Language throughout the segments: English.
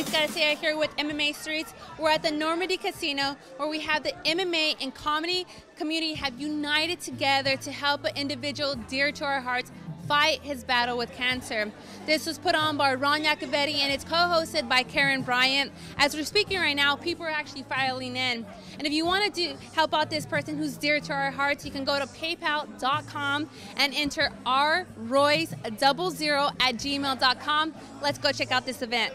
Liz Garcia here with MMA Streets. We're at the Normandy Casino where we have the MMA and comedy community have united together to help an individual dear to our hearts fight his battle with cancer. This was put on by Ron Yacovetti and it's co-hosted by Karyn Bryant. As we're speaking right now, people are actually filing in. And if you want to help out this person who's dear to our hearts, you can go to paypal.com and enter rroyce00@gmail.com. Let's go check out this event.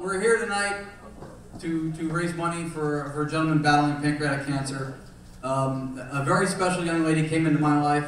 We're here tonight to raise money for a gentleman battling pancreatic cancer. A very special young lady came into my life.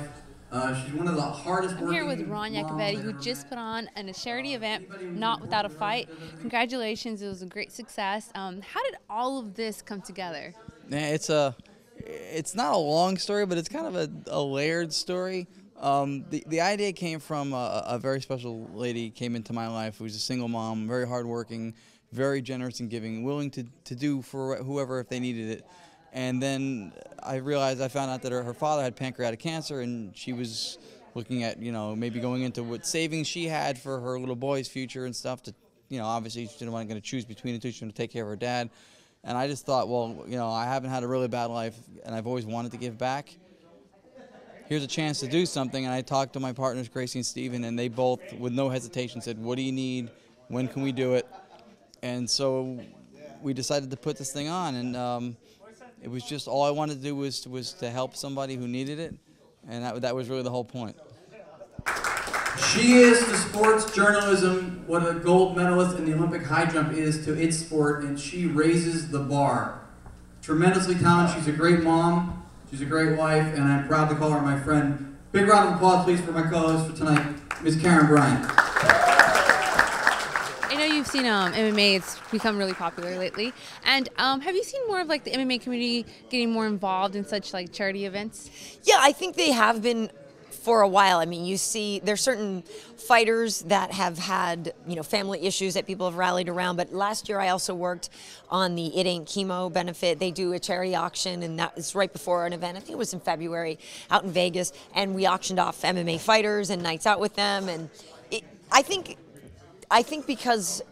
She's one of the hardest working. I'm here with Ron Yacovetti, who just put on a charity event, Not Without a Fight. Congratulations, it was a great success. How did all of this come together? It's not a long story, but it's kind of a layered story. The idea came from a very special lady came into my life who's a single mom, very hardworking, very generous and giving, willing to do for whoever if they needed it. And then I found out that her father had pancreatic cancer, and she was looking at, maybe going into what savings she had for her little boy's future and stuff. To, obviously she didn't want to choose between the two. She wanted to take care of her dad. And I just thought, well, I haven't had a really bad life, and I've always wanted to give back. Here's a chance to do something. And I talked to my partners, Gracie and Steven, and they both, with no hesitation, said, what do you need? When can we do it? And so we decided to put this thing on, and it was just all I wanted to do was to help somebody who needed it, and that was really the whole point. She is to sports journalism what a gold medalist in the Olympic high jump is to its sport, and she raises the bar. Tremendously talented. She's a great mom. She's a great wife, and I'm proud to call her my friend. Big round of applause, please, for my co-host for tonight, Ms. Karyn Bryant. I know you've seen MMA, it's become really popular lately. And have you seen more of the MMA community getting more involved in such charity events? Yeah, I think they have been for a while. I mean, you see there's certain fighters that have had, family issues that people have rallied around. But last year I also worked on the It Ain't Chemo benefit. They do a charity auction, and that was right before an event. I think it was in February out in Vegas. And we auctioned off MMA fighters and nights out with them. And I think because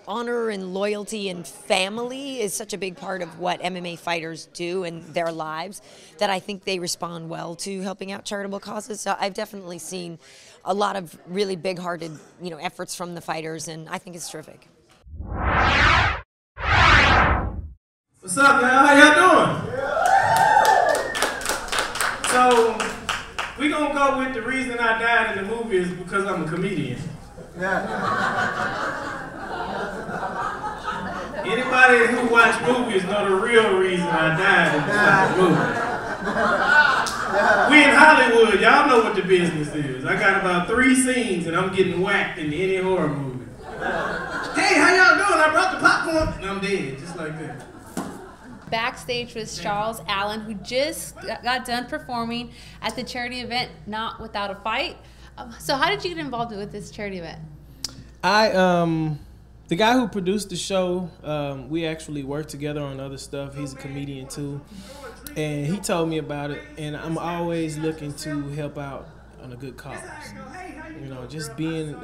honor and loyalty and family is such a big part of what MMA fighters do in their lives, that I think they respond well to helping out charitable causes. So I've definitely seen a lot of really big-hearted, efforts from the fighters, and I think it's terrific. What's up, man? How y'all doing? So we're gonna go with the reason I died in the movie is because I'm a comedian. Anybody who watch movies know the real reason I died inside the movie. We in Hollywood, y'all know what the business is. I got about 3 scenes and I'm getting whacked in any horror movie. Hey, how y'all doing? I brought the popcorn and I'm dead, just like that. Backstage was Charles Allen, who just got done performing at the charity event Not Without a Fight. So how did you get involved with this charity event? The guy who produced the show, we actually worked together on other stuff. He's a comedian too. And he told me about it, and I'm always looking to help out on a good cause.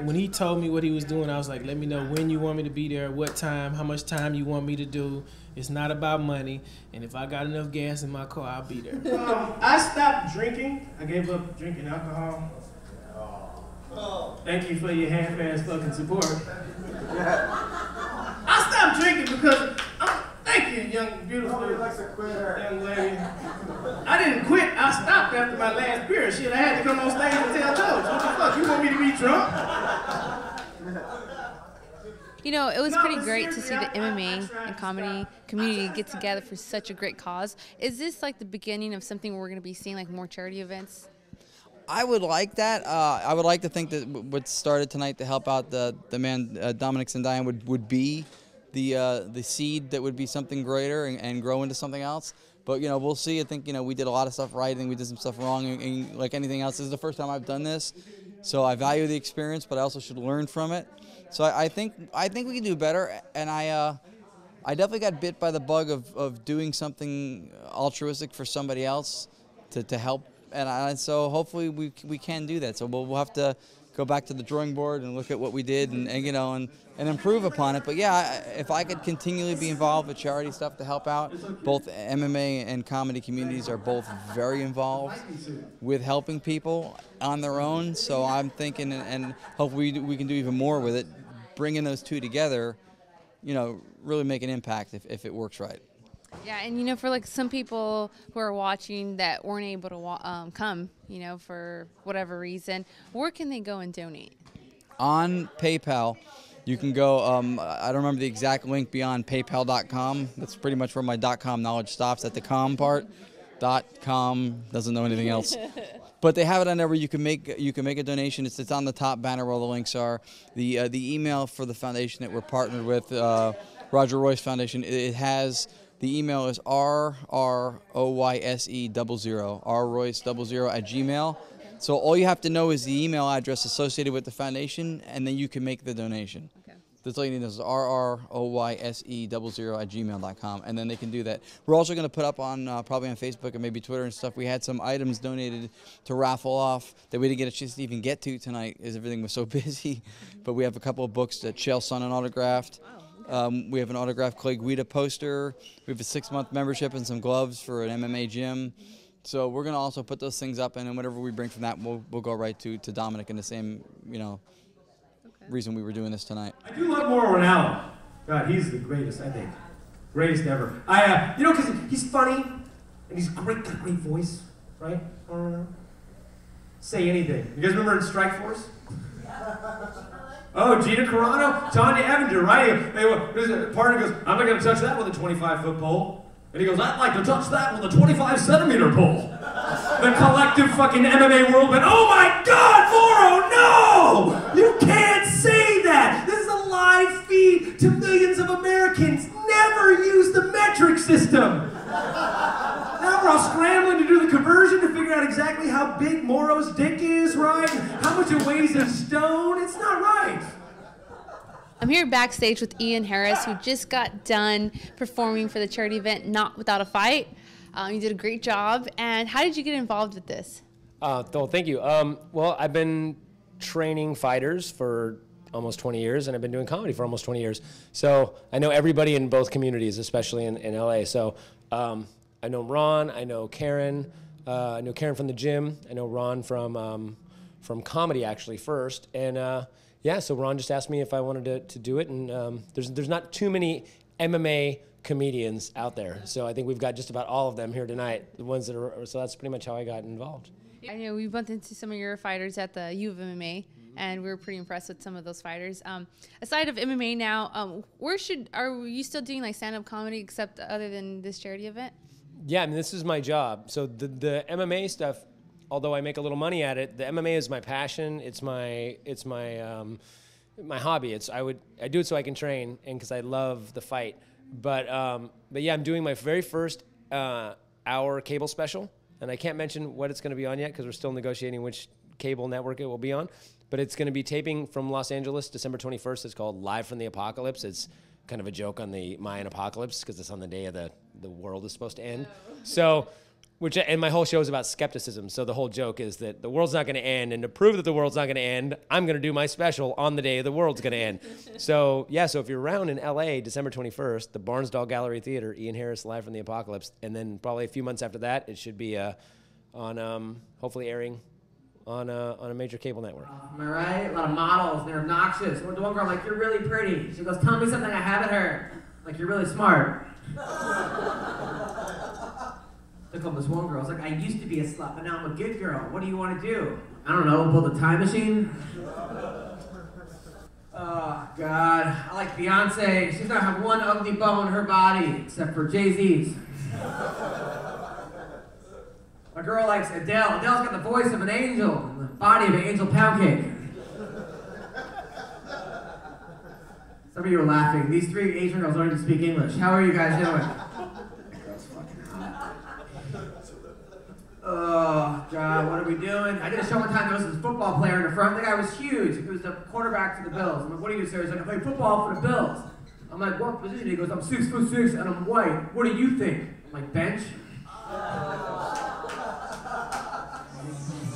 When he told me what he was doing, I was like, let me know when you want me to be there, what time, how much time you want me to do. It's not about money, and if I got enough gas in my car, I'll be there. I stopped drinking. I gave up drinking alcohol. Thank you for your half-ass fucking support. I stopped drinking because, thank you, young, beautiful young lady. I didn't quit. I stopped after my last beer. Shit, I had to come on stage and tell jokes. What the fuck? You want me to be drunk? It was pretty great to see the MMA and comedy community get together for such a great cause. Is this the beginning of something where we're going to be seeing more charity events? I would like that. I would like to think that what started tonight to help out the man Dominic Sandayan would be the seed that would be something greater and grow into something else. But we'll see. I think we did a lot of stuff right. I think we did some stuff wrong. And like anything else, this is the first time I've done this, so I value the experience, but I also should learn from it. So I think we can do better. And I definitely got bit by the bug of doing something altruistic for somebody else to help. And so hopefully we can do that. So we'll have to go back to the drawing board and look at what we did and you know, and improve upon it. But yeah, if I could continually be involved with charity stuff to help out, both MMA and comedy communities are both very involved with helping people on their own. So I'm thinking, and hopefully we can do even more with it, bringing those two together, you know, really make an impact if it works right. Yeah, and you know, for like some people who are watching that weren't able to come, you know, for whatever reason, where can they go and donate? On PayPal, you can go, I don't remember the exact link beyond paypal.com. That's pretty much where my .com knowledge stops, at the com part. .com, doesn't know anything else. But they have it on there where you can make a donation. It's on the top banner where all the links are. The email for the foundation that we're partnered with, Roger Royce Foundation, it has, the email is rroyce00 So all you have to know is the email address associated with the foundation, and then you can make the donation. Okay. That's all you need is rroyce00 and then they can do that. We're also going to put up on probably on Facebook and maybe Twitter and stuff. We had some items donated to raffle off that we didn't get a chance to even get to tonight, as everything was so busy. But we have a couple of books that Chael Sonnen autographed. We have an autographed Clay Guida poster. We have a 6-month membership and some gloves for an MMA gym. So we're going to also put those things up, and then whatever we bring from that, we'll go right to Dominic in the same, you know, reason we were doing this tonight. I do love Mauro Ranallo. God, he's the greatest, I think. Greatest ever. You know, because he's funny, and he's great, got a great voice, right? Say anything. You guys remember in Strike Force? Oh, Gina Carano, Tanya Evinger, right? A partner goes, I'm not going to touch that with a 25-foot pole. And he goes, I'd like to touch that with a 25-centimeter pole. The collective fucking MMA world went, oh my God, Mauro, no! You can't say that! This is a live feed to millions of Americans. Never use the metric system. Now we're all scrambling to do the conversion to figure out exactly how big Mauro's dick is, right? How much it weighs in stone. It's not right. I'm here backstage with Ian Harris, who just got done performing for the charity event Not Without a Fight. You did a great job. And how did you get involved with this? Well, thank you. Well, I've been training fighters for almost 20 years, and I've been doing comedy for almost 20 years. So I know everybody in both communities, especially in LA. So I know Ron, I know Karyn. I know Karyn from the gym. I know Ron from comedy, actually, first. And yeah, so Ron just asked me if I wanted to do it, and there's not too many MMA comedians out there, so I think we've got just about all of them here tonight, the ones that are, so that's pretty much how I got involved. I know we bumped into some of your fighters at the U of MMA, and we were pretty impressed with some of those fighters. Aside of MMA now, are you still doing like stand-up comedy except other than this charity event? Yeah, I mean, this is my job. So the MMA stuff, although I make a little money at it, the MMA is my passion. It's my hobby. I do it so I can train and because I love the fight. But yeah, I'm doing my very first hour cable special, and I can't mention what it's going to be on yet because we're still negotiating which cable network it will be on. But it's going to be taping from Los Angeles, December 21st. It's called Live from the Apocalypse. It's kind of a joke on the Mayan apocalypse because it's on the day of the world is supposed to end. So. And my whole show is about skepticism. So the whole joke is that the world's not going to end. And to prove that the world's not going to end, I'm going to do my special on the day the world's going to end. So, yeah, so if you're around in L.A., December 21st, the Barnsdall Gallery Theater, Ian Harris Live from the Apocalypse. And then probably a few months after that, it should be on hopefully airing on a major cable network. Am I right? A lot of models. They're obnoxious. The one girl, like, you're really pretty. She goes, tell me something I haven't heard. Like, you're really smart. Took on this one girl. I was like, I used to be a slut, but now I'm a good girl. What do you want to do? I don't know, build a time machine? Oh, God. I like Beyonce. She's not have one ugly bone in her body, except for Jay-Z's. My girl likes Adele. Adele's got the voice of an angel and the body of an angel pound cake. Some of you are laughing. These 3 Asian girls don't even speak English. How are you guys doing? Oh, God, what are we doing? I did a show one time, there was this football player in the front. The guy was huge. He was the quarterback for the Bills. I'm like, what do you do, sir? He's like, I play football for the Bills. I'm like, what position? He goes, I'm 6'6" and I'm white. What do you think? I'm like, bench?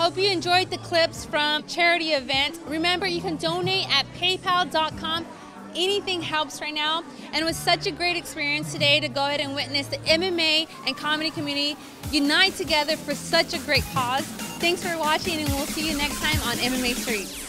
hope you enjoyed the clips from charity event. Remember, you can donate at paypal.com. Anything helps right now, and it was such a great experience today to go ahead and witness the MMA and comedy community unite together for such a great cause. Thanks for watching, and we'll see you next time on MMA Streets.